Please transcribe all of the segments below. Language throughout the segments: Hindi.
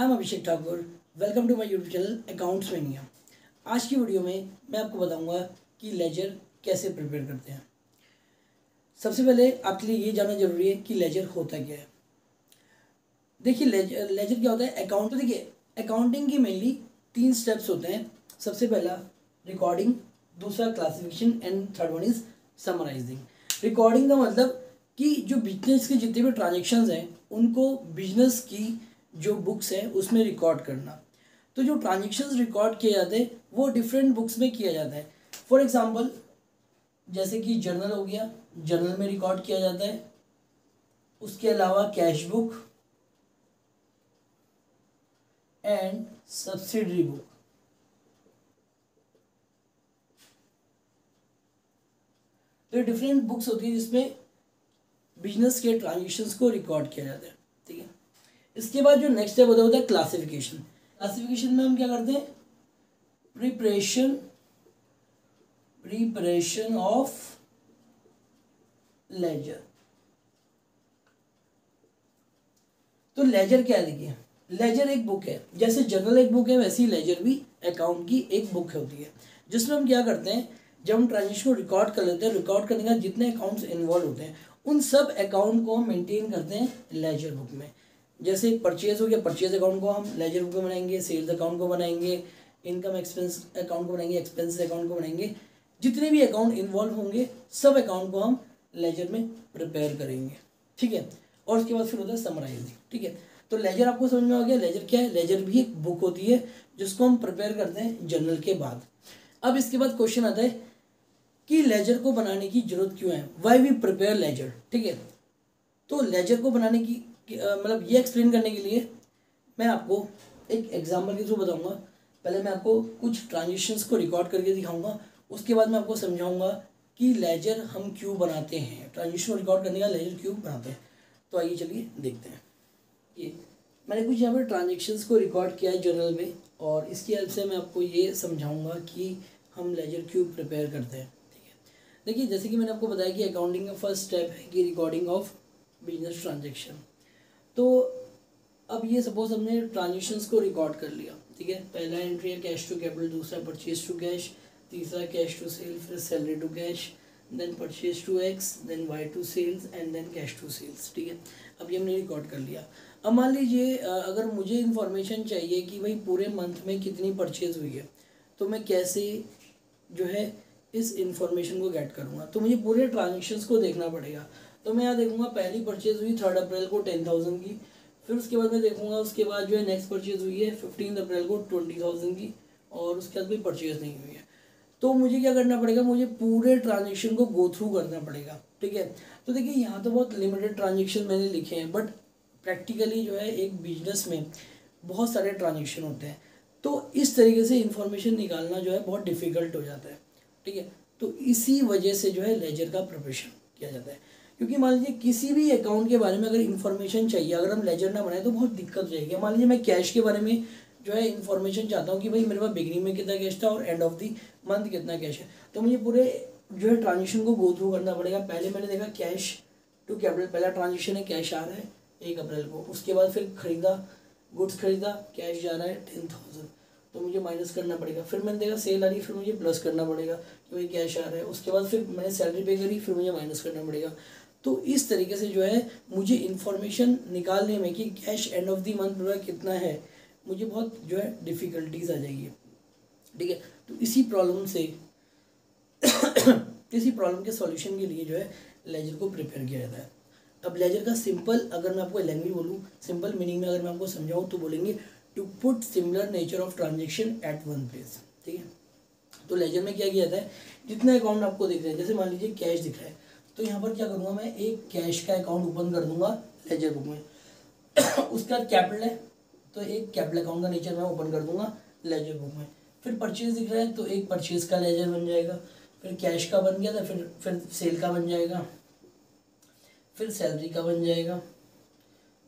I'm Abhishek Thakur. Welcome to my YouTube channel accounts mania. आज की वीडियो में मैं आपको बताऊंगा कि लेजर कैसे प्रिपेयर करते हैं। सबसे पहले आपके लिए ये जानना जरूरी है कि लेजर होता क्या है। देखिए लेजर क्या होता है। अकाउंट तो देखिए अकाउंटिंग की मेनली 3 स्टेप्स होते हैं। सबसे पहला रिकॉर्डिंग, दूसरा classification and third one is summarising. Recording का मतलब कि जो बिजनेस के जितने भी ट्रांजेक्शन्स हैं उनको बिजनेस की जो बुक्स है उसमें रिकॉर्ड करना। तो जो ट्रांजेक्शन्स रिकॉर्ड किए जाते हैं वो डिफरेंट बुक्स में किया जाता है। फॉर एग्जांपल जैसे कि जर्नल हो गया, जर्नल में रिकॉर्ड किया जाता है। उसके अलावा cash book and subsidiary book. तो ये डिफरेंट बुक्स होती है जिसमें बिजनेस के ट्रांजेक्शन्स को रिकॉर्ड किया जाता है। ठीक है, इसके बाद जो नेक्स्ट स्टेप होता है क्लासिफिकेशन। क्लासिफिकेशन में हम क्या करते हैं, प्रिपरेशन ऑफ लेजर। तो लेजर क्या है, देखिए लेजर एक बुक है। जैसे जर्नल एक बुक है वैसे ही लेजर भी अकाउंट की एक बुक होती है, जिसमें हम क्या करते हैं, जब हम ट्रांजेक्शन को रिकॉर्ड कर लेते हैं, रिकॉर्ड करने का जितने अकाउंट्स इन्वॉल्व होते हैं उन सब अकाउंट को हम मेंटेन करते हैं लेजर बुक में। जैसे परचेज हो गया, परचेज अकाउंट को हम लेजर बुक में बनाएंगे, सेल्स अकाउंट को बनाएंगे, इनकम एक्सपेंस अकाउंट को बनाएंगे, एक्सपेंस अकाउंट को बनाएंगे। जितने भी अकाउंट इन्वॉल्व होंगे सब अकाउंट को हम लेजर में प्रिपेयर करेंगे। ठीक है, और उसके बाद फिर होता है समराइजिंग। ठीक है, तो लेजर आपको समझ में आ गया। लेजर क्या है, लेजर भी एक बुक होती है जिसको हम प्रिपेयर करते हैं जर्नल के बाद। अब इसके बाद क्वेश्चन आता है कि लेजर को बनाने की जरूरत क्यों है, वाई वी प्रिपेयर लेजर। ठीक है, तो लेजर को बनाने की मतलब ये एक्सप्लेन करने के लिए मैं आपको एक एग्जांपल के थ्रू बताऊंगा। पहले मैं आपको कुछ ट्रांजेक्शन्स को रिकॉर्ड करके दिखाऊंगा, उसके बाद मैं आपको समझाऊंगा कि लेजर हम क्यों बनाते हैं, ट्रांजेक्शन को रिकॉर्ड करने का लेजर क्यों बनाते हैं। तो आइए चलिए देखते हैं। ये मैंने कुछ यहाँ पर ट्रांजेक्शन्स को रिकॉर्ड किया है जर्नल में, और इसकी हेल्प से मैं आपको ये समझाऊँगा कि हम लेजर क्यों प्रिपेयर करते हैं। ठीक है, देखिए जैसे कि मैंने आपको बताया कि अकाउंटिंग का फर्स्ट स्टेप है कि रिकॉर्डिंग ऑफ बिजनेस ट्रांजेक्शन। तो अब ये सपोज हमने ट्रांजेक्शन्स को रिकॉर्ड कर लिया। ठीक है, पहला एंट्री है कैश टू कैपिटल, दूसरा परचेज टू कैश, तीसरा कैश टू सेल, फिर salary to cash, then purchase to X, then Y to sales and then cash to sales. ठीक है, अब ये हमने रिकॉर्ड कर लिया। अब मान लीजिए अगर मुझे इन्फॉर्मेशन चाहिए कि भाई पूरे मंथ में कितनी परचेज हुई है, तो मैं कैसे जो है इस इंफॉर्मेशन को गेट करूँगा। तो मुझे पूरे ट्रांजेक्शन्स को देखना पड़ेगा। तो मैं यहाँ देखूंगा पहली परचेज हुई 3 अप्रैल को 10,000 की, फिर उसके बाद मैं देखूंगा उसके बाद जो है नेक्स्ट परचेज हुई है 15 अप्रैल को 20,000 की, और उसके बाद कोई परचेज नहीं हुई है। तो मुझे क्या करना पड़ेगा, मुझे पूरे ट्रांजेक्शन को गो थ्रू करना पड़ेगा। ठीक है, तो देखिए यहाँ तो बहुत लिमिटेड ट्रांजेक्शन मैंने लिखे हैं, बट प्रैक्टिकली जो है एक बिजनेस में बहुत सारे ट्रांजेक्शन होते हैं। तो इस तरीके से इंफॉर्मेशन निकालना जो है बहुत डिफिकल्ट हो जाता है। ठीक है, तो इसी वजह से जो है लेजर का प्रिपरेशन किया जाता है। क्योंकि मान लीजिए किसी भी अकाउंट के बारे में अगर इन्फॉर्मेशन चाहिए, अगर हम लेजर ना बनाए तो बहुत दिक्कत हो जाएगी। मान लीजिए मैं कैश के बारे में जो है इन्फॉर्मेशन चाहता हूँ कि भाई मेरे पास बिगनिंग में कितना कैश था और एंड ऑफ द मंथ कितना कैश है, तो मुझे पूरे जो है ट्रांजेक्शन को गो थ्रू करना पड़ेगा। पहले मैंने देखा कैश टू कैपिटल, पहला ट्रांजेक्शन है कैश आ रहा है 1 अप्रैल को, उसके बाद फिर खरीदा, गुड्स खरीदा, कैश जा रहा है 10,000, तो मुझे माइनस करना पड़ेगा। फिर मैंने देखा सेल आ रही, फिर मुझे प्लस करना पड़ेगा कि भाई कैश आ रहा है। उसके बाद फिर मैंने सैलरी पे करी, फिर मुझे माइनस करना पड़ेगा। तो इस तरीके से जो है मुझे इन्फॉर्मेशन निकालने में कि cash end of the month मेरा कितना है, मुझे बहुत जो है डिफ़िकल्टीज आ जाएगी। ठीक है, तो इसी प्रॉब्लम के सॉल्यूशन के लिए जो है लेजर को प्रिपेयर किया जाता है। अब लेजर का सिंपल अगर मैं आपको लैंग्वेज बोलूँ, सिंपल मीनिंग में अगर मैं आपको समझाऊँ तो बोलेंगे to put similar nature of transaction at one place. ठीक है, तो लेजर में क्या किया जाता है, जितने अकाउंट आपको दिख रहे हैं, जैसे मान लीजिए कैश दिख रहा है, तो यहाँ पर क्या करूँगा, मैं एक कैश का अकाउंट ओपन कर दूंगा लेजर बुक में। उसके बाद कैपिटल है तो एक कैपिटल अकाउंट का नेचर मैं ओपन कर दूंगा लेजर बुक में। फिर परचेज दिख रहा है तो एक परचेज का लेजर बन जाएगा, फिर कैश का बन गया था, फिर सेल का बन जाएगा, फिर सैलरी का बन जाएगा,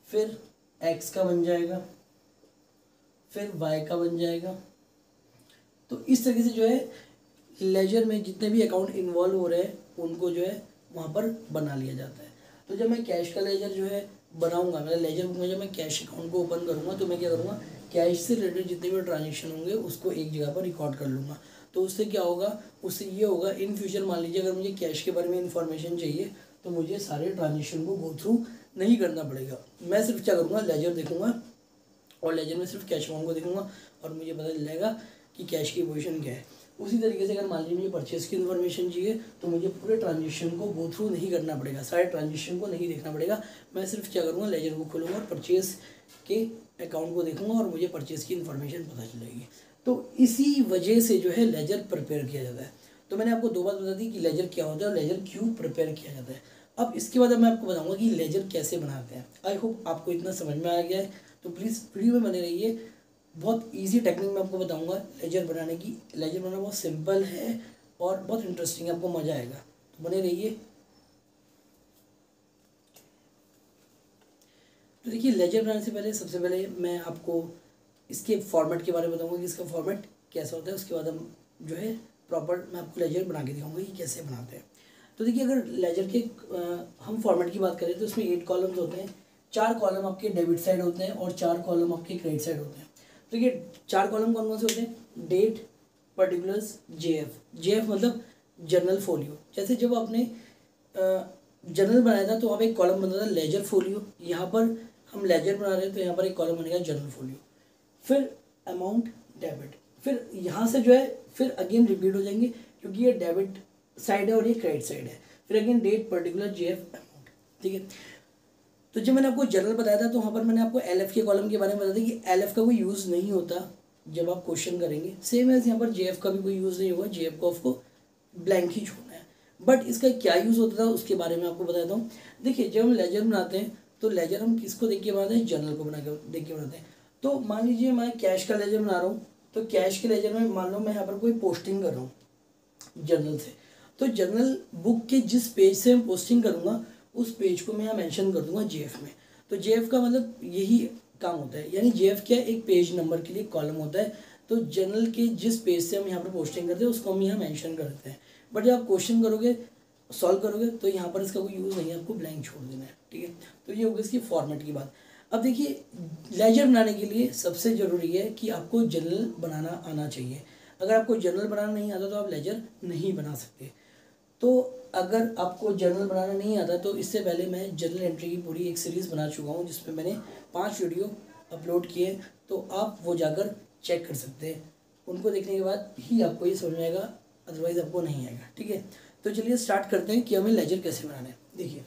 फिर एक्स का बन जाएगा, फिर वाई का बन जाएगा। तो इस तरीके से जो है लेजर में जितने भी अकाउंट इन्वॉल्व हो रहे हैं उनको जो है वहाँ पर बना लिया जाता है। तो जब मैं कैश का लेजर जो है बनाऊंगा, मतलब लेजर बुक में जब मैं कैश अकाउंट को ओपन करूंगा तो मैं क्या करूंगा, कैश से रिलेटेड जितने भी ट्रांजेक्शन होंगे उसको एक जगह पर रिकॉर्ड कर लूँगा। तो उससे क्या होगा, उससे ये होगा इन फ्यूचर मान लीजिए अगर मुझे कैश के बारे में इन्फॉर्मेशन चाहिए तो मुझे सारे ट्रांजेक्शन को गो थ्रू नहीं करना पड़ेगा। मैं सिर्फ क्या करूँगा, लेजर देखूँगा और लेजर में सिर्फ कैश अकाउंट को देखूँगा और मुझे पता चल जाएगा कि कैश की पोजीशन क्या है। उसी तरीके से अगर मान लीजिए मुझे परचेस की इन्फॉर्मेशन चाहिए तो मुझे पूरे ट्रांजेक्शन को गो थ्रू नहीं करना पड़ेगा, सारे ट्रांजेक्शन को नहीं देखना पड़ेगा। मैं सिर्फ क्या करूँगा, लेजर को खोलूँगा और परचेस के अकाउंट को देखूँगा और मुझे परचेस की इन्फॉर्मेशन पता चलेगी। तो इसी वजह से जो है लेजर प्रिपेयर किया जाता है। तो मैंने आपको दो बात बता दी कि लेजर क्या होता है और लेजर क्यों प्रिपेयर किया जाता है। अब इसके बाद मैं आपको बताऊंगा कि लेजर कैसे बनाते हैं। आई होप आपको इतना समझ में आ गया है, तो प्लीज़ वीडियो में बने रहिए। बहुत इजी टेक्निक मैं आपको बताऊंगा लेजर बनाने की। लेजर बनाना बहुत सिंपल है और बहुत इंटरेस्टिंग है, आपको मज़ा आएगा, तो बने रहिए। तो देखिए, लेजर बनाने से पहले सबसे पहले मैं आपको इसके फॉर्मेट के बारे में बताऊंगा कि इसका फॉर्मेट कैसा होता है। उसके बाद हम जो है प्रॉपर मैं आपको लेजर बना के दिखाऊंगा कि कैसे बनाते हैं। तो देखिए, अगर लेजर के हम फॉर्मेट की बात करें तो इसमें 8 कॉलम्स होते हैं। 4 कॉलम आपके डेबिट साइड होते हैं और 4 कॉलम आपके क्रेडिट साइड होते हैं। तो देखिए, 4 कॉलम कौन कौन से होते हैं, डेट, पर्टिकुलर्स, जेएफ। जेएफ मतलब जर्नल फोलियो। जैसे जब आपने जर्नल बनाया था तो वहाँ पे एक कॉलम बनता था लेजर फोलियो, यहाँ पर हम लेजर बना रहे हैं तो यहाँ पर एक कॉलम बनेगा जर्नल फोलियो। फिर अमाउंट डेबिट, फिर यहाँ से जो है फिर अगेन रिपीट हो जाएंगे क्योंकि ये डेबिट साइड है और ये क्रेडिट साइड है। फिर again date, particular, JF, amount. ठीक है, तो जब मैंने आपको जर्नल बताया था तो वहाँ पर मैंने आपको एलएफ के कॉलम के बारे में बताया था कि एलएफ का कोई यूज़ नहीं होता जब आप क्वेश्चन करेंगे। सेम एज यहाँ पर जेएफ का भी कोई यूज़ नहीं होगा, जेएफ को आपको ब्लैंक ही छोड़ना है। बट इसका क्या यूज़ होता था उसके बारे में आपको बताता हूँ। देखिए, जब हम लेजर बनाते हैं तो लेजर हम किसको देख के बनाते हैं, जर्नल को बना के देख के बनाते हैं। तो मान लीजिए मैं कैश का लेजर बना रहा हूँ तो कैश के लेजर में मान लो मैं यहाँ पर कोई पोस्टिंग कर रहा हूँ जर्नल से, तो जर्नल बुक के जिस पेज से मैं पोस्टिंग करूँगा उस पेज को मैं यहाँ मेंशन कर दूंगा जेएफ में। तो जेएफ का मतलब यही काम होता है, यानी जेएफ क्या, एक पेज नंबर के लिए कॉलम होता है। तो जर्नल के जिस पेज से हम यहाँ पर पोस्टिंग करते हैं उसको हम यहाँ मेंशन करते हैं। बट जब आप क्वेश्चन करोगे, सॉल्व करोगे तो यहाँ पर इसका कोई यूज़ नहीं है, आपको ब्लैंक छोड़ देना है। ठीक है, तो ये होगी इसकी फॉर्मेट की बात। अब देखिए, लेजर बनाने के लिए सबसे ज़रूरी है कि आपको जर्नल बनाना आना चाहिए। अगर आपको जर्नल बनाना नहीं आता तो आप लेजर नहीं बना सकते। तो अगर आपको जर्नल बनाना नहीं आता तो इससे पहले मैं जर्नल एंट्री की पूरी एक सीरीज़ बना चुका हूँ जिसमें मैंने 5 वीडियो अपलोड किए, तो आप वो जाकर चेक कर सकते हैं। उनको देखने के बाद ही आपको ये समझ में आएगा, अदरवाइज़ आपको नहीं आएगा। ठीक है, तो चलिए स्टार्ट करते हैं कि हमें लेजर कैसे बनाना है। देखिए,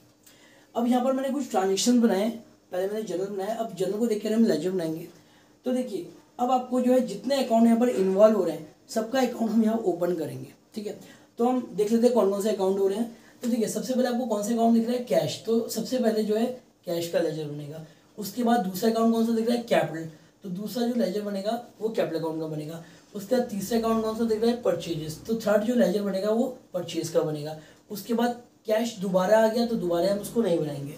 अब यहाँ पर मैंने कुछ ट्रांजेक्शन बनाए, पहले मैंने जर्नल बनाया, अब जर्नल को देख कर हम लेजर बनाएंगे। तो देखिए, अब आपको जो है जितने अकाउंट यहाँ पर इन्वॉल्व हो रहे हैं सबका अकाउंट हम यहाँ ओपन करेंगे। ठीक है, तो हम देख लेते हैं कौन कौन से अकाउंट हो रहे हैं। तो देखिए, सबसे पहले आपको कौन सा अकाउंट दिख रहा है, कैश। तो सबसे पहले जो है कैश का लेजर बनेगा। उसके बाद दूसरा अकाउंट कौन सा दिख रहा है, कैपिटल। तो दूसरा जो लेजर बनेगा वो कैपिटल अकाउंट का बनेगा। उसके बाद तीसरा अकाउंट कौन सा दिख रहा है, परचेजेस। तो थर्ड जो लेजर बनेगा वो परचेज का बनेगा। उसके बाद कैश दोबारा आ गया तो दोबारा हम उसको नहीं बनाएंगे।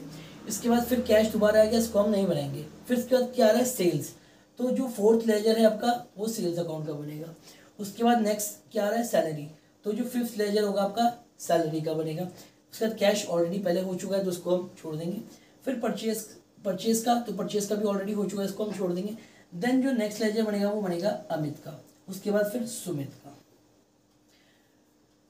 इसके बाद फिर कैश दोबारा आ गया, इसको हम नहीं बनाएंगे। फिर इसके बाद क्या आ रहा है, सेल्स। तो जो फोर्थ लेजर है आपका वो सेल्स अकाउंट का बनेगा। उसके बाद नेक्स्ट क्या आ रहा है, सैलरी। तो जो फिफ्थ लेजर होगा आपका सैलरी का बनेगा। उसके बाद कैश ऑलरेडी पहले हो चुका है तो उसको हम छोड़ देंगे। फिर परचेज का, तो परचेज का भी ऑलरेडी हो चुका है, इसको हम छोड़ देंगे। देन जो नेक्स्ट लेजर बनेगा वो बनेगा अमित का। उसके बाद फिर सुमित का।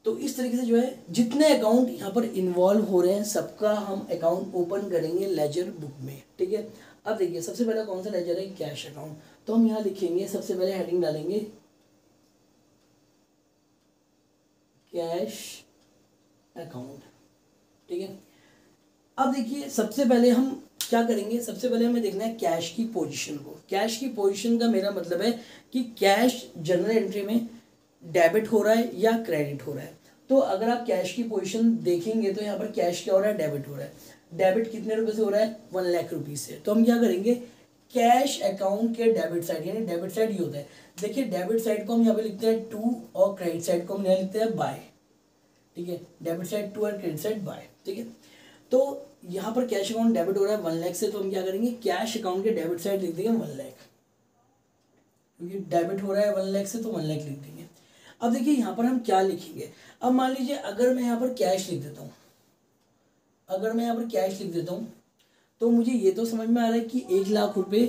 तो इस तरीके से जो है जितने अकाउंट यहाँ पर इन्वॉल्व हो रहे हैं सबका हम अकाउंट ओपन करेंगे लेजर बुक में। ठीक है, अब देखिए सबसे पहला कौन सा लेजर है, कैश अकाउंट। तो हम यहाँ लिखेंगे, सबसे पहले हेडिंग डालेंगे कैश अकाउंट। ठीक है, अब देखिए सबसे पहले हम क्या करेंगे, सबसे पहले हमें देखना है कैश की पोजीशन को। कैश की पोजीशन का मेरा मतलब है कि कैश जनरल एंट्री में डेबिट हो रहा है या क्रेडिट हो रहा है। तो अगर आप कैश की पोजीशन देखेंगे तो यहाँ पर कैश क्या हो रहा है, डेबिट हो रहा है। डेबिट कितने रुपए से हो रहा है, 1 लाख रुपीज़ से। तो हम क्या करेंगे, कैश अकाउंट के डेबिट साइड, यानी डेबिट साइड ये होता है। देखिए, डेबिट साइड को हम यहाँ पे लिखते हैं 2 और क्रेडिट साइड को हम यहाँ लिखते हैं बाय। ठीक है, डेबिट साइड 2 और क्रेडिट साइड बाय। ठीक है, तो यहाँ पर कैश अकाउंट डेबिट हो रहा है 1 लाख से, तो हम क्या करेंगे, कैश अकाउंट के डेबिट साइड लिख देंगे 1 लाख, क्योंकि डेबिट हो रहा है 1 लाख से तो 1 लाख लिख देंगे। अब देखिए यहाँ पर हम क्या लिखेंगे। अब मान लीजिए अगर मैं यहाँ पर कैश लिख देता हूँ, अगर मैं यहाँ पर कैश लिख देता हूँ तो मुझे ये तो समझ में आ रहा है कि 1,00,000 रुपये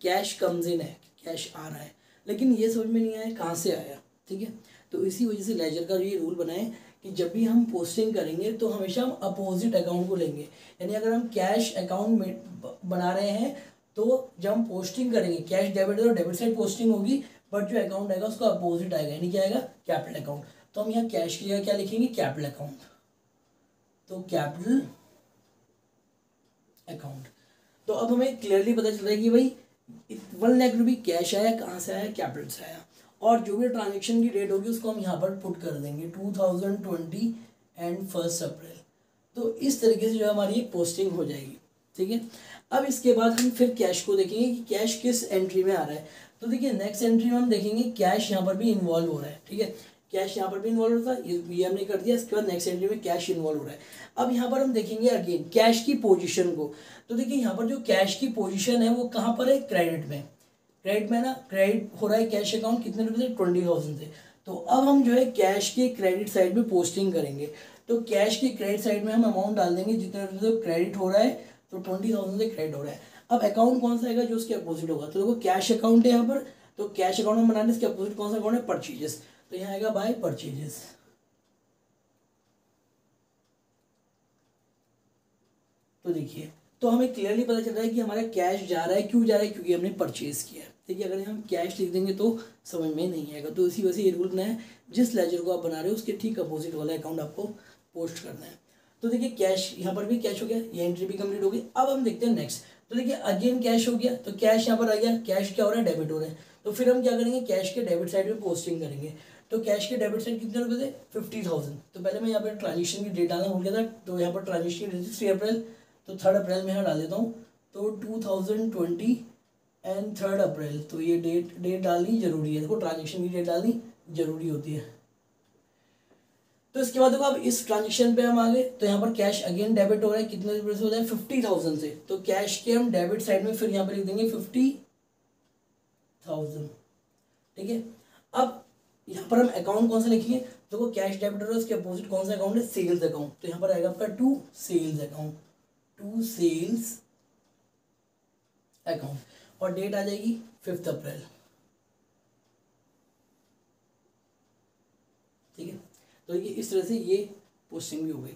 कैश कम्स इन है, कैश आ रहा है, लेकिन ये समझ में नहीं आया कहाँ से आया। ठीक है, तो इसी वजह से लेजर का ये रूल बनाए कि जब भी हम पोस्टिंग करेंगे तो हमेशा हम अपोजिट अकाउंट को लेंगे। यानी अगर हम कैश अकाउंट में बना रहे हैं तो जब हम पोस्टिंग करेंगे कैश डेबिट और डेबिट साइड पोस्टिंग होगी, बट जो अकाउंट आएगा उसका अपोजिट आएगा, यानी क्या आएगा, कैपिटल अकाउंट। तो हम यहाँ कैश की जगह क्या लिखेंगे, कैपिटल अकाउंट। तो कैपिटल अकाउंट। तो अब हमें क्लियरली पता चल रहा है कि भाई 1,00,000 रुपये कैश आया, कहाँ से आया, कैपिटल से आया। और जो भी ट्रांजेक्शन की डेट होगी उसको हम यहाँ पर पुट कर देंगे 2020 एंड 1 अप्रैल। तो इस तरीके से जो हमारी पोस्टिंग हो जाएगी। ठीक है, अब इसके बाद हम फिर कैश को देखेंगे कि कैश किस एंट्री में आ रहा है। तो देखिए नेक्स्ट एंट्री में हम देखेंगे कैश यहाँ पर भी इन्वॉल्व हो रहा है। ठीक है, कैश यहाँ पर भी इन्वॉल्व होता है, ये हमने कर दिया। इसके बाद नेक्स्ट एंट्री में कैश इन्वॉल्व हो रहा है। अब यहाँ पर हम देखेंगे अगेन कैश की पोजीशन को। तो देखिए यहाँ पर जो कैश की पोजीशन है वो कहाँ पर है, क्रेडिट में। क्रेडिट में ना, क्रेडिट हो रहा है कैश अकाउंट कितने रुपये से, 20,000 से। तो अब हम जो है कैश के क्रेडिट साइड में पोस्टिंग करेंगे। तो कैश की क्रेडिट साइड में हम अमाउंट डाल देंगे जितने रुपये से क्रेडिट हो रहा है, तो 20,000 से क्रेडिट हो रहा है। अब अकाउंट कौन सा आएगा, जो उसके अपोजिट होगा। तो देखो कैश अकाउंट है यहाँ पर, तो कैश अकाउंट में बनाने इसके अपोजिट कौन सा अकाउंट है, परचेजेस। तो यहाँ आएगा बाय परचेजेस। तो देखिए, तो हमें क्लियरली पता चल रहा है कि हमारा कैश जा रहा है, क्यों जा रहा है, क्योंकि हमने परचेज किया है। ठीक है, अगर हम कैश लिख देंगे तो समझ में नहीं आएगा। तो इसी वजह से ये रूल बनाया है, जिस लेजर को आप बना रहे हो उसके ठीक अपोजिट वाला अकाउंट आपको पोस्ट करना है। तो देखिए कैश, यहाँ पर भी कैश हो गया, ये एंट्री भी कंप्लीट हो गई। अब हम देखते हैं नेक्स्ट। तो देखिए अगेन कैश हो गया, तो कैश यहाँ पर आ गया, कैश क्या हो रहा है, डेबिट हो रहा है। तो फिर हम क्या करेंगे, कैश के डेबिट साइड में पोस्टिंग करेंगे। तो कैश के डेबिट साइड कितने रुपये थे, 50,000। तो पहले मैं यहाँ पर ट्रांजेक्शन की डेट डालना भूल गया था, तो यहाँ पर ट्रांजेक्शन की डेट 3 अप्रैल, तो 3 अप्रैल में यहाँ डाल देता हूँ। तो 2020 एंड 3 अप्रैल, तो ये डेट डालनी जरूरी है। देखो ट्रांजेक्शन की डेट डालनी जरूरी होती है। तो इसके बाद देखो अब इस ट्रांजेक्शन पे हम आ गए, तो यहाँ पर कैश अगेन डेबिट हो रहा है, कितने रुपये से हो रहा है, 50,000 से। तो कैश के हम डेबिट साइड में फिर यहाँ पर लिख देंगे 50,000। ठीक है, अब यहाँ पर हम अकाउंट कौन सा लिखेंगे, देखो कैश डेबिट हो रहा है, उसके अपोजिट कौन सा अकाउंट है, सेल्स अकाउंट। तो यहाँ पर आएगा आपका to sales account, to sales account, और डेट आ जाएगी 5 अप्रैल। ठीक है, तो ये इस तरह से ये पोस्टिंग भी हो गई।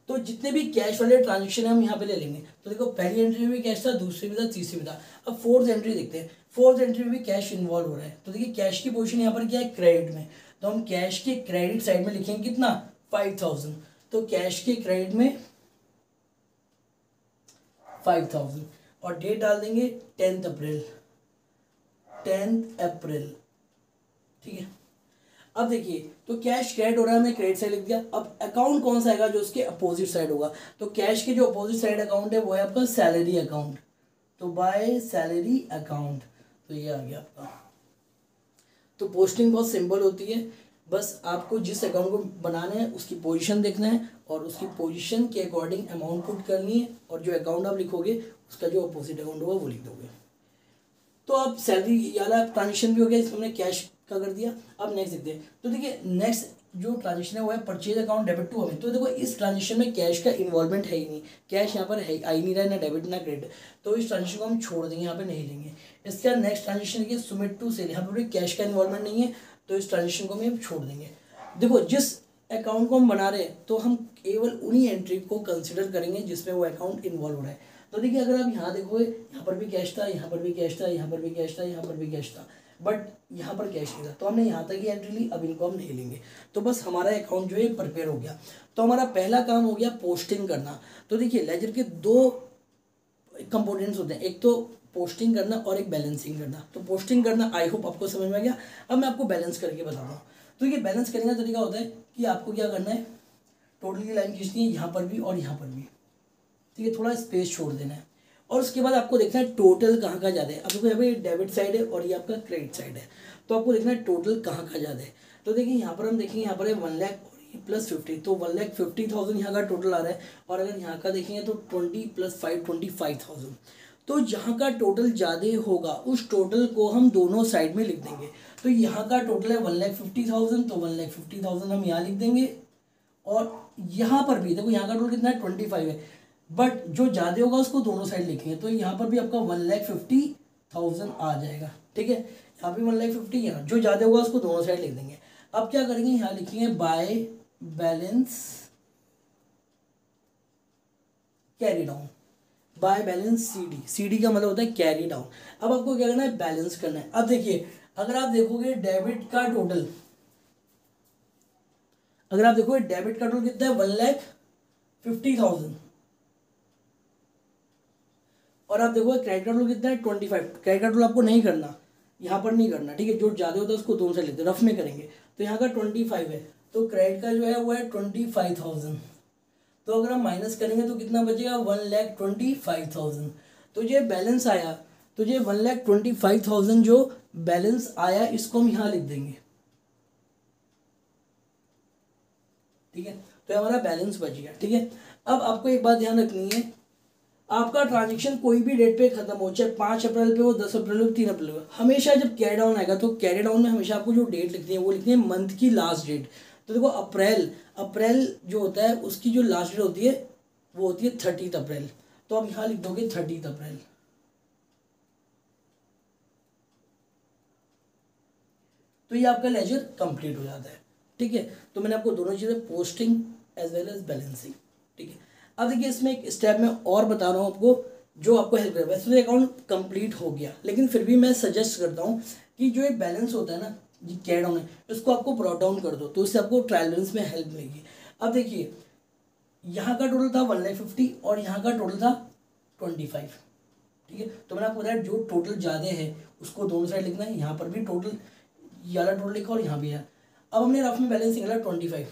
तो जितने भी कैश वाले ट्रांजेक्शन हम यहाँ पे ले लेंगे। तो देखो पहली एंट्री में भी कैश था, दूसरी में था, तीसरी में था। अब फोर्थ एंट्री देखते हैं। फोर्थ एंट्री में भी कैश इन्वॉल्व हो रहा है। तो देखिए कैश की पोजीशन यहाँ पर क्या है, क्रेडिट में। तो हम कैश के क्रेडिट साइड में लिखेंगे कितना, 5,000। तो कैश के क्रेडिट में 5,000 और डेट डाल देंगे 10 अप्रैल, 10 अप्रैल। ठीक है, अब देखिए तो कैश क्रेडिट हो रहा है, हमने क्रेडिट साइड लिख दिया। अब अकाउंट कौन सा आएगा, जो उसके अपोजिट साइड होगा। तो कैश के जो अपोजिट साइड अकाउंट है वो है आपका सैलरी अकाउंट। तो बाय सैलरी अकाउंट, तो ये आ गया आपका। तो पोस्टिंग बहुत सिंपल होती है, बस आपको जिस अकाउंट को बनाना है उसकी पोजीशन देखना है और उसकी पोजीशन के अकॉर्डिंग अमाउंट पुट करनी है, और जो अकाउंट आप लिखोगे उसका जो अपोजिट अकाउंट होगा वो लिख दोगे। तो अब सैलरी वाला ट्रांजेक्शन भी हो गया, इसमें हमने कैश का कर दिया। अब नेक्स्ट देखते हैं। तो देखिए नेक्स्ट जो ट्रांजेक्शन है वो है परचेज अकाउंट डेबिट टू हमें। तो देखो इस ट्रांजेक्शन में कैश का इन्वॉल्वमेंट है ही नहीं, कैश यहाँ पर है आ ही नहीं रहा है, ना डेबिट ना क्रेडिट। तो इस ट्रांजेक्शन को हम छोड़ देंगे, यहाँ पे नहीं लेंगे। इसके बाद नेक्स्ट ट्रांजेक्शन देखिए सुमिट टू सेल, यहाँ पर भी कैश का इन्वॉल्वमेंट नहीं है, तो इस ट्रांजेक्शन को हम छोड़ देंगे। देखो जिस अकाउंट को हम बना रहे हैं तो हम केवल उन्हीं एंट्री को कंसिडर करेंगे जिसमें वो अकाउंट इन्वॉल्व हो रहा है। तो देखिए अगर आप यहाँ देखोगे, यहाँ पर भी कैश था, यहाँ पर भी कैश था, यहाँ पर भी कैश था, यहाँ पर भी कैश था, बट यहाँ पर कैश नहीं था, तो हमने यहाँ तक ही एंट्री ली। अब इनको हम नहीं लेंगे। तो बस हमारा अकाउंट जो है प्रिपेयर हो गया। तो हमारा पहला काम हो गया पोस्टिंग करना। तो देखिए लेजर के दो कंपोनेंट्स होते हैं, एक तो पोस्टिंग करना और एक बैलेंसिंग करना। तो पोस्टिंग करना आई होप आपको समझ में आ गया। अब मैं आपको बैलेंस करके बताता हूँ। तो ये बैलेंस करने का तरीका होता है कि आपको क्या करना है, टोटल की लाइन खींचनी है यहाँ पर भी और यहाँ पर भी। ठीक है, थोड़ा स्पेस छोड़ देना है, और उसके बाद आपको देखना है टोटल कहाँ का ज़्यादा है। अब देखो यहाँ पे डेबिट साइड है और ये आपका क्रेडिट साइड है, तो आपको देखना है टोटल कहाँ का ज़्यादा है। तो देखिए यहाँ पर हम देखेंगे, यहाँ पर है 1 लाख और ये +50, तो 1,50,000 यहाँ का टोटल आ रहा है। और अगर यहाँ का देखेंगे तो 20 + 5 25,000। तो जहाँ का टोटल ज़्यादा होगा उस टोटल को हम दोनों साइड में लिख देंगे। तो यहाँ का टोटल है 1,50,000, तो 1,50,000 हम यहाँ लिख देंगे। और यहाँ पर भी देखो यहाँ का टोटल कितना है, 25 है। बट जो ज़्यादा होगा उसको दोनों साइड लिखेंगे, तो यहाँ पर भी आपका 1,50,000 आ जाएगा। ठीक है, यहाँ पे 1,50,000, यहाँ जो ज़्यादा होगा उसको दोनों साइड लिख देंगे। अब क्या करेंगे, यहाँ लिखेंगे by balance carry down, by balance CD, CD का मतलब होता है कैरी डाउन। अब आपको क्या करना है, बैलेंस करना है। अब देखिए अगर आप देखोगे डेबिट का टोटल, अगर आप देखोगे डेबिट का टोटल कितना है 1,50,000, और आप देखोगे क्रेडिट का टोटल कितना है 25। क्रेडिट का टोटल आपको नहीं करना, यहाँ पर नहीं करना, ठीक है, जो ज़्यादा होता है उसको दोनों से लेते रफ में करेंगे। तो यहाँ का 25 है, तो क्रेडिट का जो है वो है 25,000, तो अगर हम माइनस करेंगे तो कितना बचेगा 1,25,000। तो ये बैलेंस आया, तो ये 1,25,000 जो बैलेंस आया इसको हम यहाँ लिख देंगे। ठीक है, तो हमारा बैलेंस बच गया। ठीक है, अब आपको एक बात ध्यान रखनी है, आपका ट्रांजेक्शन कोई भी डेट पे खत्म हो, चाहे 5 अप्रैल पे हो, 10 अप्रैल हो, 3 अप्रैल हो, हमेशा जब कैरी डाउन आएगा तो कैरी डाउन में हमेशा आपको जो डेट लिखनी है वो लिखनी है मंथ की लास्ट डेट। तो देखो अप्रैल जो होता है उसकी जो लास्ट डेट होती है वो होती है 30 अप्रैल, तो आप यहाँ लिख दोगे 30 अप्रैल। तो ये आपका लेजर कंप्लीट हो जाता है। ठीक है, तो मैंने आपको दोनों चीज़ें posting as well as balancing. ठीक है, अब देखिए इसमें एक स्टेप मैं और बता रहा हूँ आपको जो आपको हेल्प करेगा। वैसे तो अकाउंट कंप्लीट हो गया, लेकिन फिर भी मैं सजेस्ट करता हूँ कि जो एक बैलेंस होता है ना, ये कैरी डाउन है, इसको आपको ब्रॉट डाउन कर दो, तो इससे आपको ट्रायल बैलेंस में हेल्प मिलेगी। अब देखिए यहाँ का टोटल था 1,50,000 और यहाँ का टोटल था 25। ठीक है, तो मैंने आपको बताया जो टोटल ज़्यादा है उसको दोनों साइड लिखना है, यहाँ पर भी टोटल ये वाला टोटल लिखा और यहाँ भी है। अब हमने रफ में बैलेंस निकाला 25।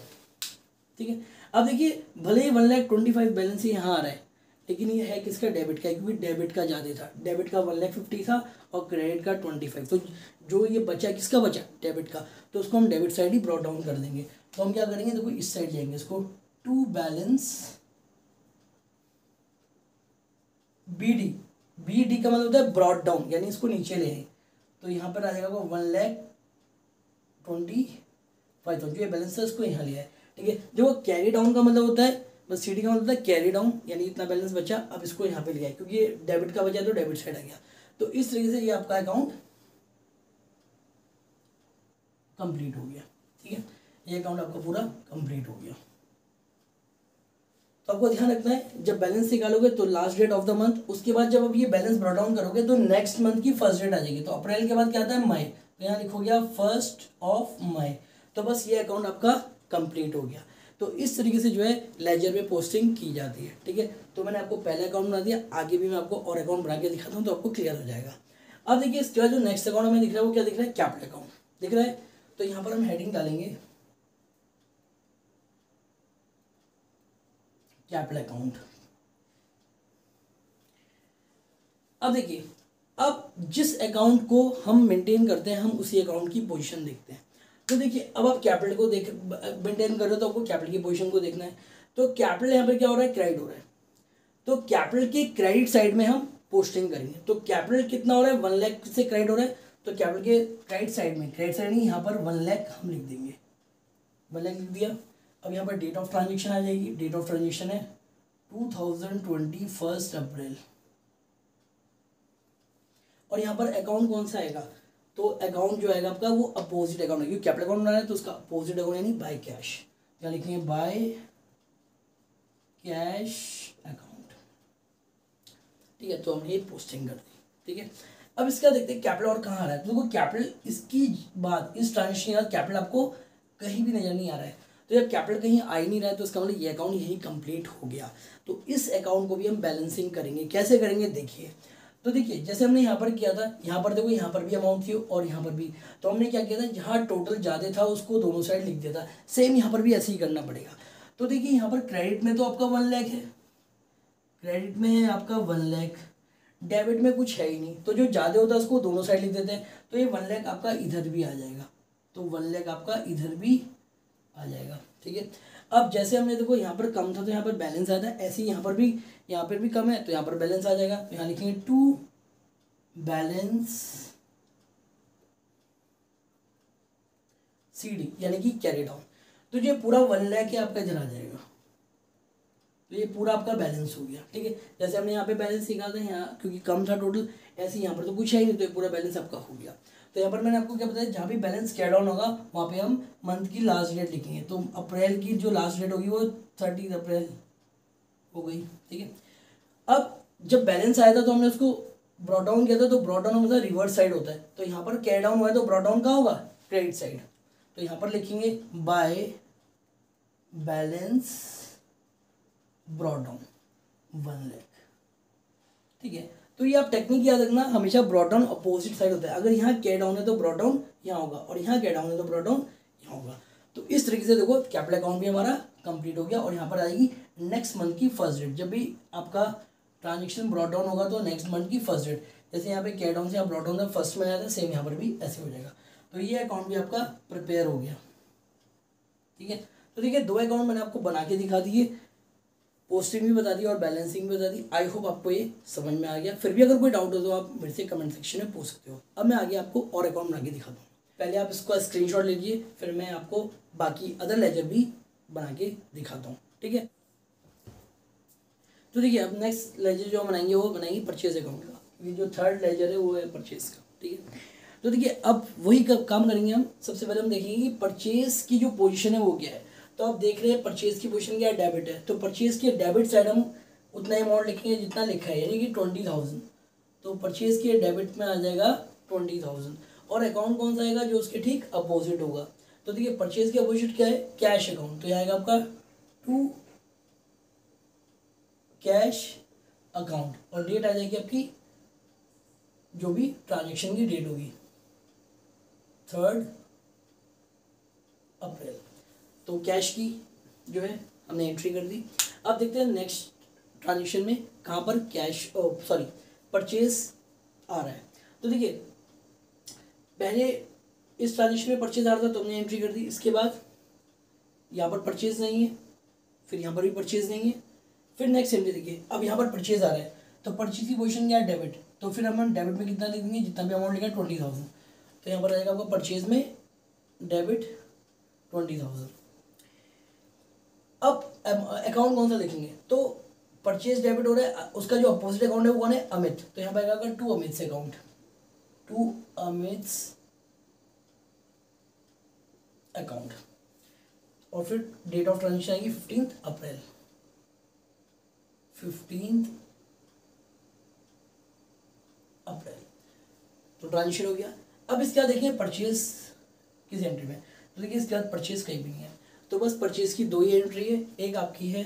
ठीक है, अब देखिए भले ही 1,25,000 बैलेंस यहाँ आ रहा है, लेकिन ये है किसका, डेबिट का, क्योंकि डेबिट का ज़्यादा था, डेबिट का 1,50,000 था और क्रेडिट का 25। तो जो ये बचा किसका बचा, डेबिट का, तो उसको हम debit side he brought down कर देंगे। तो हम क्या करेंगे, देखो इस साइड जाएंगे, इसको टू बैलेंस BD का मतलब होता है ब्रॉट डाउन, यानी इसको नीचे ले आए, तो यहाँ पर आ जाएगा वो 1,25,000 जो ये बैलेंस है उसको यहाँ लिया है। ठीक है, जो कैरी डाउन का मतलब होता है, बस CD का मतलब होता है कैरी डाउन, यानी इतना बैलेंस बचा, अब इसको यहाँ पे लिया है, क्योंकि ये डेबिट का बचा तो डेबिट साइड आ गया। तो इस तरीके से ये आपका अकाउंट कंप्लीट हो गया। ठीक है, ये अकाउंट आपका पूरा कंप्लीट हो गया। तो आपको ध्यान रखना है जब बैलेंस निकालोगे तो last date of the month, उसके बाद जब आप ये बैलेंस ब्रॉट डाउन करोगे तो नेक्स्ट मंथ की फर्स्ट डेट आ जाएगी। तो अप्रैल के बाद क्या आता है, मई, तो यहाँ लिखोगे आप 1 मई। तो बस ये अकाउंट आपका कंप्लीट हो गया। तो इस तरीके से जो है लेजर में पोस्टिंग की जाती है। ठीक है, तो मैंने आपको पहले अकाउंट बना दिया, आगे भी मैं आपको और अकाउंट बना के दिखाता हूँ तो आपको क्लियर हो जाएगा। अब देखिए इसके बाद जो नेक्स्ट अकाउंट हमें दिख रहा है वो क्या दिख रहा है, कैपिटल अकाउंट दिख रहा है। तो यहाँ पर हम हेडिंग डालेंगे कैपिटल अकाउंट। अब देखिए, अब जिस अकाउंट को हम मेंटेन करते हैं हम उसी अकाउंट की पोजीशन देखते हैं। तो देखिए अब आप कैपिटल को देख मेंटेन कर रहे हो तो आपको कैपिटल की पोजीशन को देखना है। तो कैपिटल यहाँ पर क्या हो रहा है, क्रेडिट हो रहा है, तो कैपिटल के क्रेडिट साइड में हम पोस्टिंग करेंगे। तो कैपिटल कितना हो रहा है, 1 लाख से क्रेडिट हो रहा है, तो कैपिटल के क्रेडिट साइड में, क्रेडिट साइड नहीं, यहाँ पर 1 लाख हम लिख देंगे, 1 लाख लिख दिया। अब यहाँ पर डेट ऑफ ट्रांजेक्शन आ जाएगी, डेट ऑफ ट्रांजेक्शन है 2021 अप्रैल, और यहाँ पर अकाउंट कौन सा आएगा, तो अकाउंट जो आएगा आपका वो अपोजिट अकाउंट है, क्योंकि कैपिटल अकाउंट बनाना है तो उसका अपोजिट अकाउंट यानी बाय कैश, क्या लिखेंगे, बाय कैश अकाउंट। ठीक है, तो हमने ये पोस्टिंग कर दी। ठीक है, अब इसका देखते हैं कैपिटल और कहाँ आ रहा है। तो देखो कैपिटल इसकी बाद, इस ट्रांजेक्शन के बाद कैपिटल आपको कहीं भी नजर नहीं आ रहा है। तो जब कैपिटल कहीं आ ही नहीं रहा है तो इसका मतलब ये अकाउंट यही कंप्लीट हो गया। तो इस अकाउंट को भी हम बैलेंसिंग करेंगे, कैसे करेंगे देखिए। तो देखिए जैसे हमने यहाँ पर किया था, यहाँ पर देखो यहाँ पर भी अमाउंट थी और यहाँ पर भी, तो हमने क्या किया था, जहाँ टोटल ज़्यादा था उसको दोनों साइड लिख दिया था। सेम यहाँ पर भी ऐसे ही करना पड़ेगा। तो देखिए यहाँ पर क्रेडिट में तो आपका 1 लाख है, क्रेडिट में है आपका 1 लाख, डेबिट में कुछ है ही नहीं, तो जो ज़्यादा होता है उसको दोनों साइड लिख देते हैं। तो ये 1 लाख आपका इधर भी आ जाएगा, तो 1 लाख आपका इधर भी आ जाएगा। ठीक है, अब जैसे हमने देखो यहाँ पर कम था तो यहाँ पर बैलेंस आया था, ऐसे ही यहाँ पर भी कम है तो यहाँ पर बैलेंस आ जाएगा। तो यहाँ लिखेंगे टू बैलेंस CD यानी कि कैरी डाउन। तो ये पूरा 1 लाख है आपका इधर आ जाएगा। तो ये पूरा आपका बैलेंस हो गया। ठीक है, जैसे हमने यहाँ पे बैलेंस निकाला था यहाँ क्योंकि कम था टोटल, ऐसे यहाँ पर तो कुछ है ही नहीं, तो ये पूरा बैलेंस आपका हो गया। तो यहाँ पर मैंने आपको क्या बताया, जहाँ भी बैलेंस कैड डाउन होगा वहाँ पे हम मंथ की लास्ट डेट लिखेंगे। तो अप्रैल की जो लास्ट डेट होगी वो 30 अप्रैल हो गई। ठीक है, अब जब बैलेंस आया था तो हमने उसको ब्रॉट डाउन किया था, तो ब्रॉट डाउन होता है रिवर्स साइड होता है, तो यहाँ पर कैड डाउन हुआ है तो ब्रॉट डाउन कहाँ होगा, क्रेडिट साइड। तो यहाँ पर लिखेंगे by balance brought down 1 lakh. ठीक है, तो ये आप टेक्निक याद रखना, हमेशा ब्रॉट डाउन अपोजिट साइड होता है। अगर यहाँ कैड डाउन है तो ब्रॉट डाउन यहाँ होगा, और यहाँ कैड डाउन है तो ब्रॉट डाउन यहाँ होगा। तो इस तरीके से देखो कैपिटल अकाउंट भी हमारा कंप्लीट हो गया, और यहाँ पर आएगी नेक्स्ट मंथ की फर्स्ट डेट। जब भी आपका ट्रांजेक्शन ब्रॉट डाउन होगा तो नेक्स्ट मंथ की फर्स्ट डेट, जैसे यहाँ पे कैड डाउन से यहाँ ब्रॉट डाउन था फर्स्ट में आया था, सेम यहाँ पर भी ऐसे हो जाएगा। तो ये अकाउंट भी आपका प्रिपेयर हो गया। ठीक है, तो देखिए 2 अकाउंट मैंने आपको बना के दिखा दिए, पोस्टिंग भी बता दी और बैलेंसिंग भी बता दी। आई होप आपको ये समझ में आ गया। फिर भी अगर कोई डाउट हो तो आप मेरे से कमेंट सेक्शन में पूछ सकते हो। अब मैं आगे आपको और अकाउंट बना के दिखाता हूँ। पहले आप इसका स्क्रीनशॉट लीजिए, फिर मैं आपको बाकी अदर लेजर भी बना के दिखाता हूँ। ठीक है, तो देखिए अब नेक्स्ट लेजर जो हम बनाएंगे वो बनाएंगे परचेज अकाउंट का। ये जो थर्ड लेजर है वो है परचेज का। ठीक है, तो देखिए अब वही काम करेंगे हम। सबसे पहले हम देखेंगे कि परचेज की जो पोजीशन है वो क्या है। तो आप देख रहे हैं परचेज की पोजीशन क्या है, डेबिट है। तो परचेज के डेबिट साइड हम उतना अमाउंट लिखेंगे जितना लिखा है, यानी कि 20,000। तो परचेज के डेबिट में आ जाएगा 20,000। और अकाउंट कौन सा आएगा, जो उसके ठीक अपोजिट होगा। तो देखिए परचेज के अपोजिट क्या है, कैश अकाउंट। तो यह आएगा आपका टू कैश अकाउंट, और डेट आ जाएगी आपकी जो भी ट्रांजेक्शन की डेट होगी 3 अप्रैल। तो कैश की जो है हमने एंट्री कर दी। अब देखते हैं नेक्स्ट ट्रांजेक्शन में कहाँ पर कैश परचेज आ रहा है। तो देखिए पहले इस ट्रांजेक्शन में परचेज आ रहा था तो हमने एंट्री कर दी। इसके बाद यहाँ पर परचेज नहीं है, फिर यहाँ पर भी परचेज नहीं है, फिर नेक्स्ट एंट्री देखिए अब यहाँ पर परचेज आ रहा है। तो परचेज की पोजीशन क्या है, डेबिट। तो फिर हम डेबिट में कितना लिख देंगे, जितना भी अमाउंट लिखा है 20,000। तो यहाँ पर आ जाएगा आपका परचेज में डेबिट 20,000। अब अकाउंट कौन सा देखेंगे, तो परचेज डेबिट हो रहा है, उसका जो अपोजिट अकाउंट है वो कौन है, अमित। तो यहाँ पर आएगा to Amit account, to Amit account. और फिर डेट ऑफ ट्रांजेक्शन आएगी 15 अप्रैल, 15 अप्रैल। तो ट्रांजेक्शन हो गया। अब इसके बाद देखिए परचेज किस एंट्री में। तो देखिए इसके बाद परचेज कहीं भी नहीं है, तो बस परचेज की 2 ही एंट्री है। एक आपकी है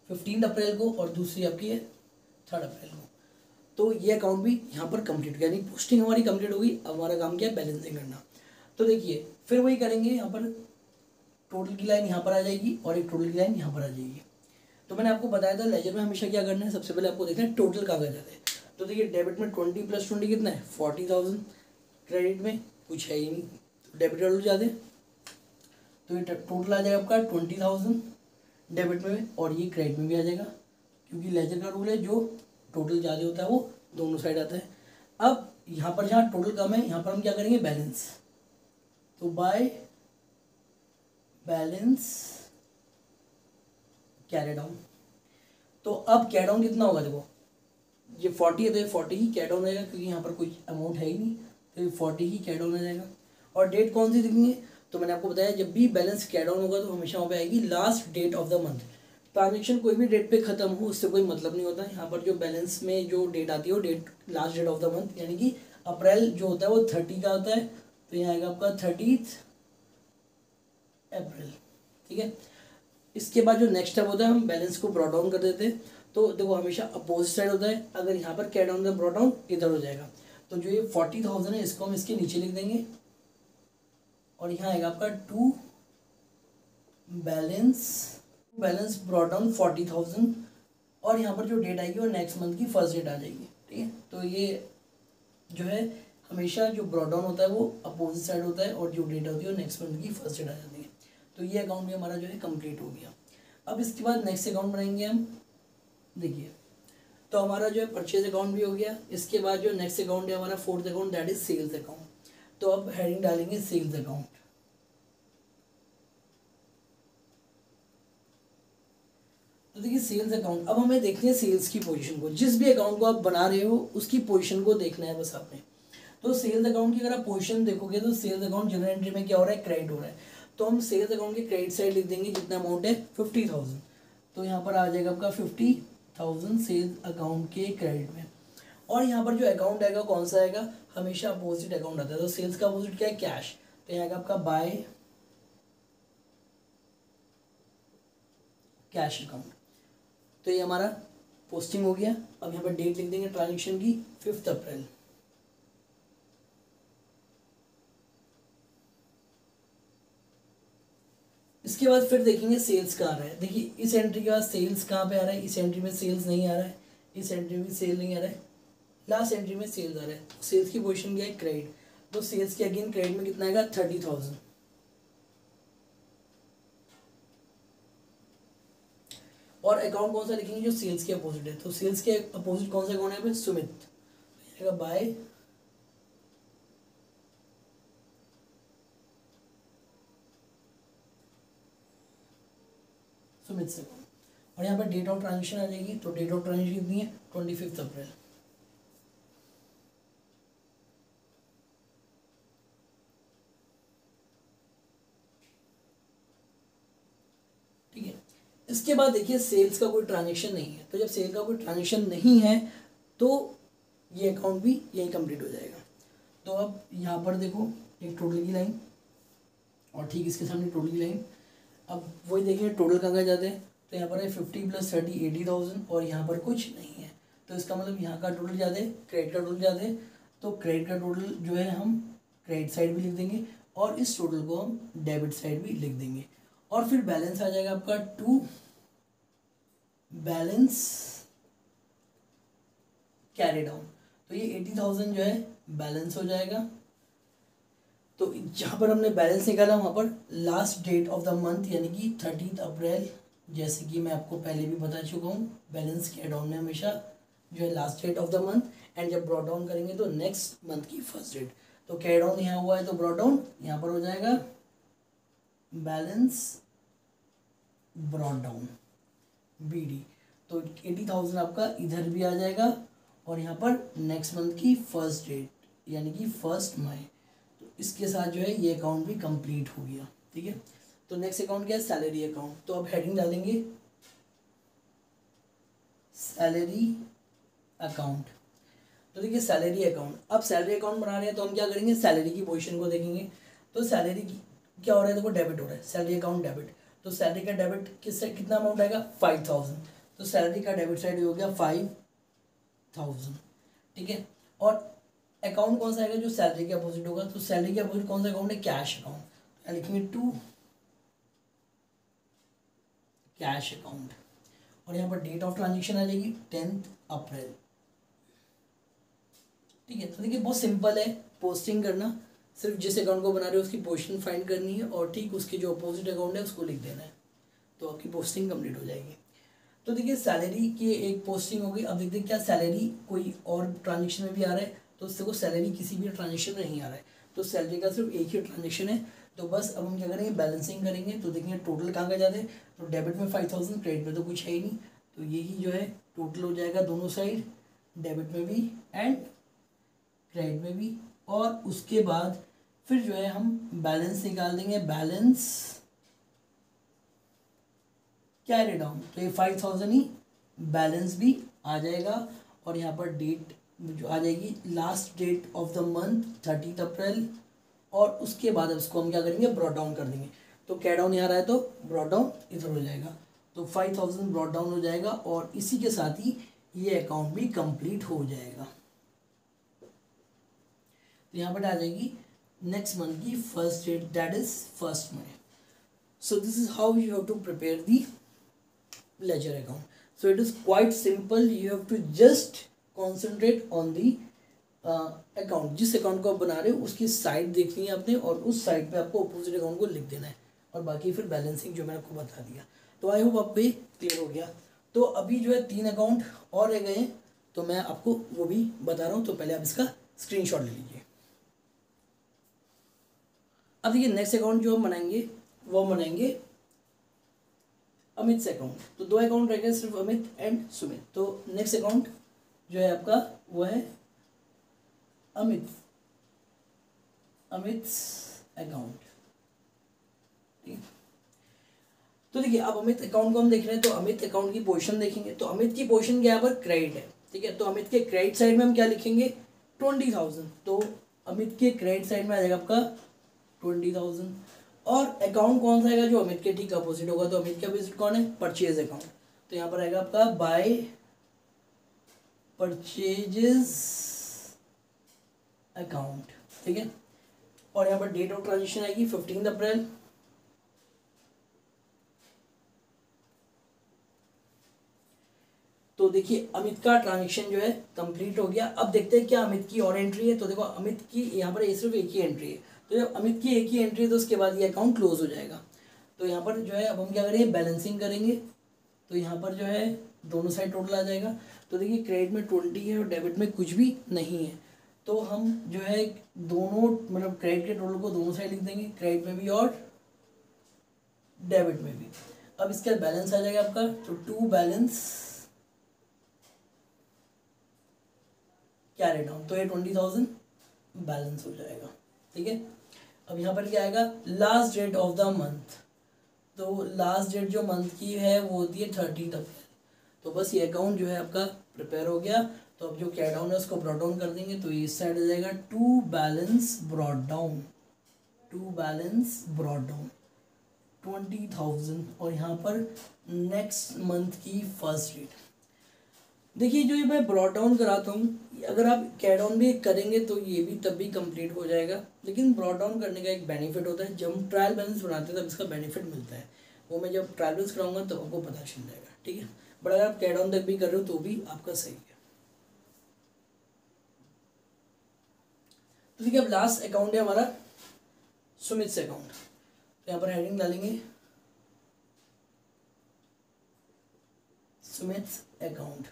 15 अप्रैल को और दूसरी आपकी है 3 अप्रैल को। तो ये अकाउंट भी यहाँ पर कंप्लीट हो गया, यानी पोस्टिंग हमारी कंप्लीट हो गई। अब हमारा काम क्या है, बैलेंसिंग करना। तो देखिए फिर वही करेंगे, यहाँ पर टोटल की लाइन यहाँ पर आ जाएगी और एक टोटल की लाइन यहाँ पर आ जाएगी। तो मैंने आपको बताया था लेजर में हमेशा क्या करना है, सबसे पहले आपको देखना है टोटल कागज आता है। तो देखिए डेबिट में 20 + 20 कितना है, 40,000। क्रेडिट में कुछ है ही नहीं, तो डेबिट वालों ज़्यादा, तो ये टोटल आ जाएगा आपका 20,000 डेबिट में, और ये क्रेडिट में भी आ जाएगा, क्योंकि लेजर का रूल है जो टोटल ज़्यादा होता है वो दोनों साइड आता है। अब यहाँ पर जहाँ टोटल कम है यहाँ पर हम क्या करेंगे, बैलेंस। तो बाय बैलेंस कैरी डाउन। तो अब कैरी डाउन कितना होगा, देखो ये 40 है तो ये 40 ही कैरी डाउन रहेगा, क्योंकि यहाँ पर कोई अमाउंट है ही नहीं, तो ये 40 ही कैरी डाउन हो जाएगा। और डेट कौन सी दिखेंगे, तो मैंने आपको बताया जब भी बैलेंस कैरी डाउन होगा तो हमेशा वहाँ पे आएगी last date of the month. Transaction कोई भी डेट पे खत्म हो उससे कोई मतलब नहीं होता। यहाँ पर जो बैलेंस में जो डेट आती है वो date last date of the month, यानी कि अप्रैल जो होता है वो 30 का होता है, तो यहाँ आएगा आपका 30 अप्रैल। ठीक है, इसके बाद जो नेक्स्ट स्टेप होता है हम बैलेंस को ब्रॉट डाउन कर देते हैं। तो देखो हमेशा अपोजिट साइड होता है, अगर यहाँ पर कैरी डाउन ब्रॉट डाउन इधर हो जाएगा। तो जो ये 40,000 है इसको हम इसके नीचे लिख देंगे, और यहाँ आएगा आपका टू बैलेंस ब्रॉट डाउन 40,000, और यहाँ पर जो डेट आएगी वो नेक्स्ट मंथ की फर्स्ट डेट आ जाएगी। ठीक है, तो ये जो है हमेशा जो ब्रॉट डाउन होता है वो अपोजिट साइड होता है, और जो डेट होती है वो नेक्स्ट मंथ की फर्स्ट डेट आ जाती है। तो ये अकाउंट भी हमारा जो है कंप्लीट हो गया। अब इसके बाद नेक्स्ट अकाउंट बनाएंगे हम। देखिए तो हमारा जो है परचेज अकाउंट भी हो गया। इसके बाद जो नेक्स्ट अकाउंट है हमारा fourth account, that is sales account. तो अब हेडिंग डालेंगे सेल्स अकाउंट। तो देखिए सेल्स अकाउंट, अब हमें देखते हैं सेल्स की पोजीशन को। जिस भी अकाउंट को आप बना रहे हो उसकी पोजीशन को देखना है बस आपने। तो सेल्स अकाउंट की अगर आप पोजीशन देखोगे तो सेल्स अकाउंट जनरल एंट्री में क्या हो रहा है, क्रेडिट हो रहा है। तो हम सेल्स अकाउंट के क्रेडिट साइड लिख देंगे जितना अमाउंट है 50,000। तो यहाँ पर आ जाएगा आपका 50,000 सेल्स अकाउंट के क्रेडिट में। और यहाँ पर जो अकाउंट आएगा कौन सा आएगा, हमेशा अपोजिट अकाउंट आता है। तो सेल्स का अपोजिट क्या है, कैश। तो यहाँ आएगा आपका बाय कैश अकाउंट। तो ये हमारा पोस्टिंग हो गया। अब यहाँ पर डेट लिख देंगे ट्रांजेक्शन की 5 अप्रैल। इसके बाद फिर देखेंगे सेल्स कहाँ आ रहा है। देखिए इस एंट्री के बाद सेल्स कहाँ पे आ रहा है, इस एंट्री में सेल्स नहीं आ रहा है, इस एंट्री में सेल नहीं आ रहा है, लास्ट एंट्री में सेल्स आ रहा है। सेल्स की पोजीशन क्या है, क्रेडिट। तो सेल्स के अगेन क्रेडिट में कितना आएगा, 30,000। और अकाउंट कौन सा लिखेंगे, जो सेल्स के अपोजिट है। तो सेल्स के अपोजिट कौन सा अकाउंट है, सुमित। बाय सुमित से। और यहाँ पर डेट ऑफ ट्रांजेक्शन आ जाएगी। तो डेट ऑफ ट्रांजेक्शन कितनी है, 25 अप्रैल। ठीक है। इसके बाद देखिए सेल्स का कोई ट्रांजेक्शन नहीं है। तो जब सेल का कोई ट्रांजेक्शन नहीं है तो ये अकाउंट भी यही कंप्लीट हो जाएगा। तो अब यहाँ पर देखो एक टोटल की लाइन और ठीक इसके सामने टोटल की लाइन। अब वही देखिए टोटल कहाँ जाते हैं। तो यहाँ पर है 50 + 30 80,000 और यहाँ पर कुछ नहीं है। तो इसका मतलब यहाँ का टोटल ज़्यादा है, क्रेडिट का टोटल ज़्यादा है। तो क्रेडिट का टोटल जो है हम क्रेडिट साइड भी लिख देंगे और इस टोटल को हम डेबिट साइड भी लिख देंगे। और फिर बैलेंस आ जाएगा आपका टू बैलेंस कैरी डाउन। तो ये 80,000 जो है बैलेंस हो जाएगा। तो जहाँ पर हमने बैलेंस निकाला वहाँ पर last date of the month यानी कि 30 अप्रैल, जैसे कि मैं आपको पहले भी बता चुका हूँ, बैलेंस कैरी डाउन में हमेशा जो है last date of the month and जब ब्रॉट डाउन करेंगे तो नेक्स्ट मंथ की फर्स्ट डेट। तो कैरी डाउन यहाँ हुआ है तो ब्रॉट डाउन यहाँ पर हो जाएगा बैलेंस ब्रॉट डाउन BD। तो 80,000 आपका इधर भी आ जाएगा और यहाँ पर नेक्स्ट मंथ की फर्स्ट डेट यानी कि 1 मई। तो इसके साथ जो है ये अकाउंट भी कंप्लीट हो गया। ठीक है। तो नेक्स्ट अकाउंट क्या है, सैलरी अकाउंट। तो अब हेडिंग डालेंगे सैलरी अकाउंट। तो देखिए सैलरी अकाउंट, अब सैलरी अकाउंट बना रहे हैं तो हम क्या करेंगे, सैलरी की पोजीशन को देखेंगे। तो सैलरी की क्या हो रहा है, देखो डेबिट हो रहा है, सैलरी अकाउंट डेबिट। तो सैलरी का डेबिट कितना अमाउंट आएगा, 5,000। तो सैलरी का डेबिट साइड हो गया 5,000। ठीक है। और अकाउंट कौन सा आएगा, जो सैलरी के अपोजिट होगा। तो सैलरी के अपोजिट कौन सा अकाउंट है, कैश अकाउंट। लिखेंगे टू कैश अकाउंट। और यहाँ पर डेट ऑफ ट्रांजेक्शन आ जाएगी 10 अप्रैल। ठीक है। तो देखिए बहुत सिंपल है पोस्टिंग करना, सिर्फ जिस अकाउंट को बना रहे हो उसकी पोजीशन फाइंड करनी है और ठीक उसके जो अपोजिट अकाउंट है उसको लिख देना है, तो आपकी पोस्टिंग कंप्लीट हो जाएगी। तो देखिए सैलरी की एक पोस्टिंग होगी। अब देखते हैं क्या सैलरी कोई और ट्रांजेक्शन में भी आ रहा है। तो उससे को सैलरी किसी भी ट्रांजेक्शन में नहीं आ रहा है। तो सैलरी का सिर्फ एक ही ट्रांजेक्शन है। तो बस अब हम क्या करेंगे, बैलेंसिंग करेंगे। तो देखेंगे टोटल कहाँ का जाते हैं। तो डेबिट में 5,000, क्रेडिट में तो कुछ है ही नहीं। तो यही जो है टोटल हो जाएगा दोनों साइड, डेबिट में भी एंड क्रेडिट में भी। और उसके बाद फिर जो है हम बैलेंस निकाल देंगे, बैलेंस कैरी डाउन। तो ये 5,000 ही बैलेंस भी आ जाएगा। और यहाँ पर डेट जो आ जाएगी last date of the month 30 April. और उसके बाद उसको हम क्या करेंगे, ब्रॉट डाउन कर देंगे। तो कैरी डाउन यहाँ रहा है तो ब्रॉट डाउन इधर हो जाएगा। तो 5,000 ब्रॉट डाउन हो जाएगा और इसी के साथ ही ये अकाउंट भी कंप्लीट हो जाएगा। तो यहाँ पर आ जाएगी नेक्स्ट मंथ की first date, that is 1 May. So this is how you have to prepare the ledger account. So it is quite simple. You have to just concentrate on the account. जिस अकाउंट को आप बना रहे हो उसकी साइड देखनी है आपने और उस साइड पे आपको अपोजिट अकाउंट को लिख देना है और बाकी फिर बैलेंसिंग जो मैंने आपको बता दिया। तो आई होप आपको ये क्लियर हो गया। तो अभी जो है 3 अकाउंट और रह गए हैं तो मैं आपको वो भी बता रहा हूँ। तो पहले आप इसका स्क्रीनशॉट ले लीजिए। अब देखिए नेक्स्ट अकाउंट जो हम बनाएंगे वो बनाएंगे अमित से अकाउंट, तो 2 अकाउंट रह गए सिर्फ अमित एंड सुमित। तो नेक्स्ट अकाउंट जो है आपका वो है अमित अकाउंट, ठीक है। तो देखिए अब अमित अकाउंट को हम देख रहे हैं, तो अमित अकाउंट की पोजीशन देखेंगे, तो अमित की पोजीशन क्या है पर क्रेडिट है, ठीक है। तो अमित के क्रेडिट साइड में हम क्या लिखेंगे 20,000, तो अमित के क्रेडिट साइड में आ जाएगा आपका 20,000। और अकाउंट कौन सा आएगा जो अमित के ठीक अपोजिट होगा, तो अमित के अपोजिट कौन है परचेज अकाउंट, तो यहाँ पर आएगा आपका बाय परचेजेस अकाउंट, ठीक है। और यहाँ पर डेट ऑफ ट्रांजेक्शन आएगी 15 अप्रैल, तो देखिए अमित का ट्रांजेक्शन जो है कंप्लीट हो गया। अब देखते हैं क्या अमित की और एंट्री है, तो देखो अमित की यहाँ पर सिर्फ एक ही एंट्री है, तो जब अमित की एक ही एंट्री है तो उसके बाद ये अकाउंट क्लोज हो जाएगा। तो यहाँ पर जो है अब हम क्या करेंगे बैलेंसिंग करेंगे, तो यहाँ पर जो है दोनों साइड टोटल आ जाएगा। तो देखिए क्रेडिट में 20 है और डेबिट में कुछ भी नहीं है, तो हम जो है दोनों मतलब क्रेडिट के टोटल को दोनों साइड लिख देंगे, क्रेडिट में भी और डेबिट में भी। अब इसका बैलेंस आ जाएगा आपका, तो टू बैलेंस कैरी डाउन, तो ये 20,000 बैलेंस हो जाएगा, ठीक है। अब यहाँ पर क्या आएगा last date of the month, तो लास्ट डेट जो मंथ की है वो होती है 30 अप्रैल। तो बस ये अकाउंट जो है आपका प्रिपेयर हो गया। तो अब जो कैरी डाउन है उसको ब्रॉट डाउन कर देंगे, तो इस साइड आ जाएगा टू बैलेंस ब्रॉट डाउन, 20,000 और यहाँ पर नेक्स्ट मंथ की फर्स्ट डेट। देखिए जो ये मैं ब्रॉट डाउन कराता हूँ, अगर आप कैरी डाउन भी करेंगे तो ये भी तब भी कंप्लीट हो जाएगा, लेकिन ब्रॉट डाउन करने का एक बेनिफिट होता है, जब हम ट्रायल बैलेंस बनाते हैं तब इसका बेनिफिट मिलता है, वो मैं जब ट्रायल बैलेंस कराऊंगा तब आपको पता चल जाएगा, ठीक है। बट अगर आप कैरी डाउन तक भी कर रहे हो तो भी आपका सही है। तो देखिए अब लास्ट अकाउंट है हमारा सुमित से अकाउंट, तो यहाँ पर हेडिंग डालेंगे सुमित अकाउंट।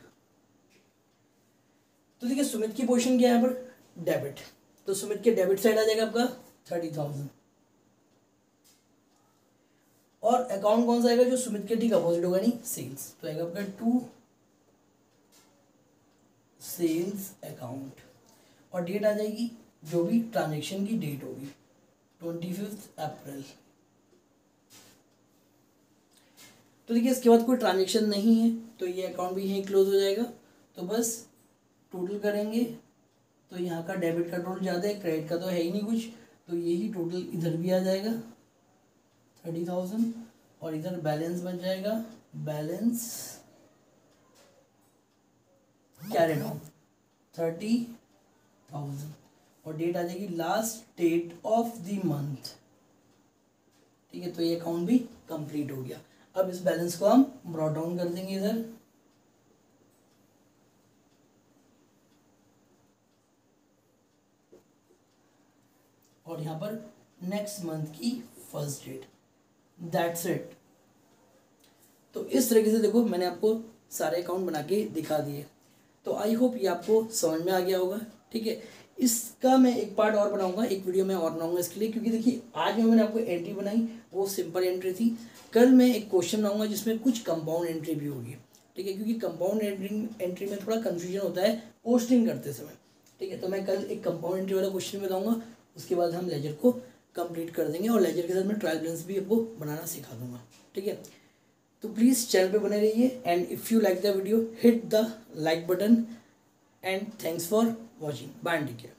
तो देखिए सुमित की पोजीशन क्या है यहाँ पर डेबिट, तो सुमित के डेबिट साइड आ जाएगा आपका 30,000। और अकाउंट कौन सा आएगा जो सुमित के ठीक अपोजिट होगा, नहीं सेल्स, तो आएगा आपका टू सेल्स अकाउंट। और डेट आ जाएगी जो भी ट्रांजेक्शन की डेट होगी 25 अप्रैल। तो देखिए इसके बाद कोई ट्रांजेक्शन नहीं है तो ये अकाउंट भी यहीं क्लोज हो जाएगा। तो बस टोटल करेंगे तो यहाँ का डेबिट का टोटल ज़्यादा है, क्रेडिट का तो है ही नहीं कुछ, तो यही टोटल इधर भी आ जाएगा 30,000 और इधर बैलेंस बन जाएगा बैलेंस कैरी डाउन 30,000 और डेट आ जाएगी last date of the month, ठीक है। तो ये अकाउंट भी कंप्लीट हो गया। अब इस बैलेंस को हम ब्रॉट डाउन कर देंगे इधर, और यहाँ पर नेक्स्ट मंथ की फर्स्ट डेट, दैट्स इट। तो इस तरीके से देखो मैंने आपको सारे अकाउंट बना के दिखा दिए, तो आई होप ये आपको समझ में आ गया होगा, ठीक है। इसका मैं एक पार्ट और बनाऊंगा, एक वीडियो में और बनाऊंगा इसके लिए, क्योंकि देखिए आज मैंने आपको एंट्री बनाई वो सिंपल एंट्री थी, कल मैं एक क्वेश्चन बनाऊंगा जिसमें कुछ कंपाउंड एंट्री भी होगी, ठीक है, क्योंकि कंपाउंड एंट्री में थोड़ा कन्फ्यूजन होता है पोस्टिंग करते समय, ठीक है। तो मैं कल एक कंपाउंड एंट्री वाला क्वेश्चन बताऊँगा, उसके बाद हम लेजर को कंप्लीट कर देंगे और लेजर के साथ मैं ट्रायल बैलेंस भी आपको बनाना सिखा दूंगा, ठीक है। तो प्लीज़ चैनल पे बने रहिए and if you like the video hit the like button and thanks for watching, bye and take care.